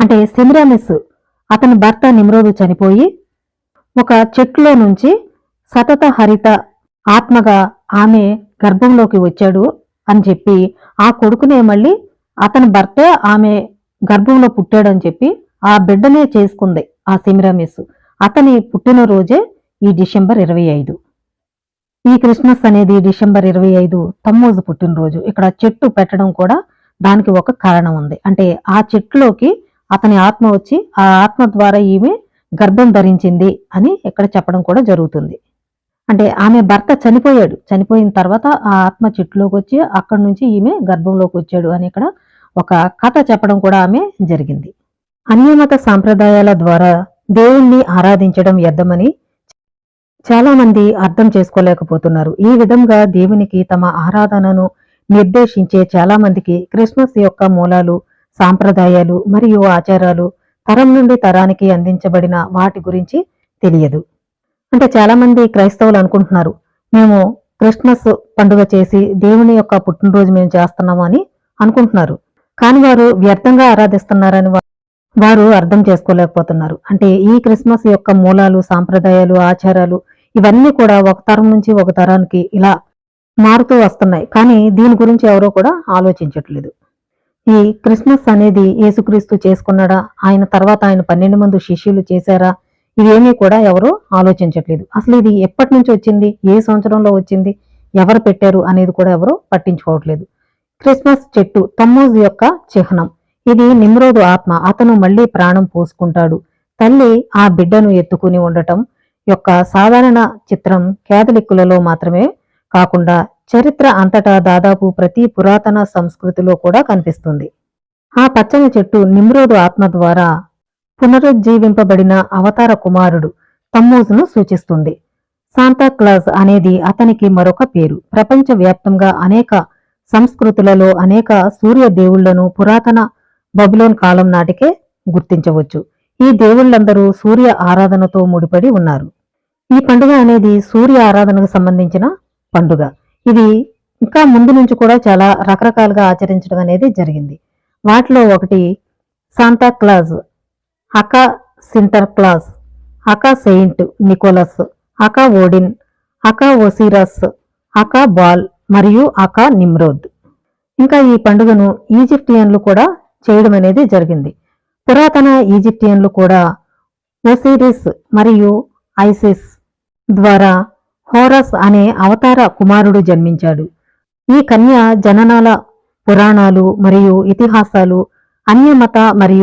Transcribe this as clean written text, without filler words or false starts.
అంటే సెమిరామిస్ అతని భర్త నిమ్రోదు చనిపోయి ఒక చెట్టులో నుంచి సతత హరిత ఆత్మగా ఆమె గర్భంలోకి వచ్చాడు అని చెప్పి ఆ కొడుకునే మళ్ళీ అతని భర్త ఆమె గర్భంలో పుట్టాడని చెప్పి ఆ బిడ్డనే చేసుకుంది ఆ సెమిరామిస్. అతని పుట్టినరోజే ఈ డిసెంబర్ 25. ఈ క్రిస్మస్ అనేది డిసెంబర్ 25 తమ్మూజు పుట్టినరోజు. ఇక్కడ చెట్టు పెట్టడం కూడా దానికి ఒక కారణం ఉంది. అంటే ఆ చెట్టులోకి అతని ఆత్మ వచ్చి ఆ ఆత్మ ద్వారా ఈమె గర్భం ధరించింది అని ఇక్కడ చెప్పడం కూడా జరుగుతుంది. అంటే ఆమె భర్త చనిపోయాడు, చనిపోయిన తర్వాత ఆ ఆత్మ చెట్టులోకి వచ్చి అక్కడి నుంచి ఈమె గర్భంలోకి వచ్చాడు అని ఇక్కడ ఒక కథ చెప్పడం కూడా ఆమె జరిగింది. అన్యమత సాంప్రదాయాల ద్వారా దేవుణ్ణి ఆరాధించడం వ్యర్థమని చాలా మంది అర్థం చేసుకోలేకపోతున్నారు. ఈ విధంగా దేవునికి తమ ఆరాధనను నిర్దేశించే చాలా మందికి క్రిస్మస్ యొక్క మూలాలు, సాంప్రదాయాలు మరియు ఆచారాలు తరం నుండి తరానికి అందించబడిన వాటి గురించి తెలియదు. అంటే చాలా మంది క్రైస్తవులు అనుకుంటున్నారు, మేము క్రిస్మస్ పండుగ చేసి దేవుని యొక్క పుట్టినరోజు మేము చేస్తున్నాము అని అనుకుంటున్నారు. కానీ వారు వ్యర్థంగా ఆరాధిస్తున్నారని వారు అర్థం చేసుకోలేకపోతున్నారు. అంటే ఈ క్రిస్మస్ యొక్క మూలాలు, సాంప్రదాయాలు, ఆచారాలు ఇవన్నీ కూడా ఒక తరం నుంచి ఒక తరానికి ఇలా మారుతూ వస్తున్నాయి. కానీ దీని గురించి ఎవరో కూడా ఆలోచించట్లేదు. ఈ క్రిస్మస్ అనేది యేసుక్రీస్తు చేసుకున్నాడా, ఆయన తర్వాత ఆయన 12 మంది శిష్యులు చేశారా, ఇవేమీ కూడా ఎవరు ఆలోచించట్లేదు. అసలు ఇది ఎప్పటి నుంచి వచ్చింది, ఏ సంవత్సరంలో వచ్చింది, ఎవరు పెట్టారు అనేది కూడా ఎవరు పట్టించుకోవట్లేదు. క్రిస్మస్ చెట్టు తమ్మూజు యొక్క చిహ్నం. ఇది నిమ్రోదు ఆత్మ, అతను మళ్లీ ప్రాణం పోసుకుంటాడు. తల్లి ఆ బిడ్డను ఎత్తుకుని ఉండటం యొక్క సాధారణ చిత్రం కేథలిక్కులలో మాత్రమే కాకుండా చరిత్ర అంతటా దాదాపు ప్రతి పురాతన సంస్కృతిలో కూడా కనిపిస్తుంది. ఆ పచ్చని చెట్టు నిమ్రోదు ఆత్మ ద్వారా పునరుజ్జీవింపబడిన అవతార కుమారుడు తమ్మూజును సూచిస్తుంది. శాంతాక్లాజ్ అనేది అతనికి మరొక పేరు. ప్రపంచవ్యాప్తంగా అనేక సంస్కృతులలో అనేక సూర్య దేవుళ్లను పురాతన బబులోన్ కాలం నాటికే గుర్తించవచ్చు. ఈ దేవుళ్లందరూ సూర్య ఆరాధనతో ముడిపడి ఉన్నారు. ఈ పండుగ అనేది సూర్య ఆరాధనకు సంబంధించిన పండుగ. ఇది ఇంకా ముందు నుంచి కూడా చాలా రకరకాలుగా ఆచరించడం అనేది జరిగింది. వాటిలో ఒకటి Santa Claus, aka Sinterklaas, aka Saint Nicholas, aka Odin, aka Osiris, అకా బాల్ మరియు అకా నిమ్రోద్. ఇంకా ఈ పండుగను ఈజిప్టియన్లు కూడా చేయడం అనేది జరిగింది. పురాతన ఈజిప్టియన్లు కూడా ఓసిరిస్ మరియు ఐసిస్ ద్వారా హోరస్ అనే అవతార కుమారుడు జన్మించాడు. ఈ కన్య జననాల పురాణాలు మరియు ఇతిహాసాలు అన్యమత మరియు